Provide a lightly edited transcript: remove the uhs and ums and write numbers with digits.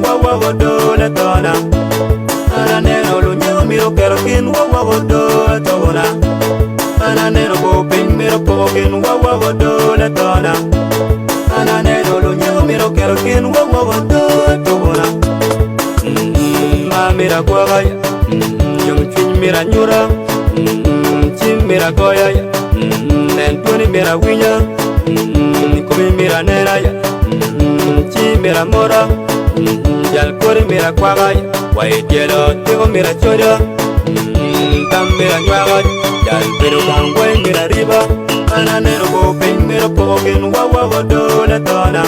wawa godo le tona. Ananeno lu nyo miro kero kin wawa godo le tona. Ananeno bo pin miro po kin wawa godo le tona. Ananeno lu nyo miro kero kin wawa godo le tona. Ma mira kwagaya, yung chin mira nyura, chin mira koyaya, nentuni mira winya, kumi mira neraya, chi mira mora, jal kori mira kwagaya, wai dielo tigo mira choya, tam mira nyagaya, jal pero kangwai mira riba, ananero bo pin mira pokin wawa godo le tona.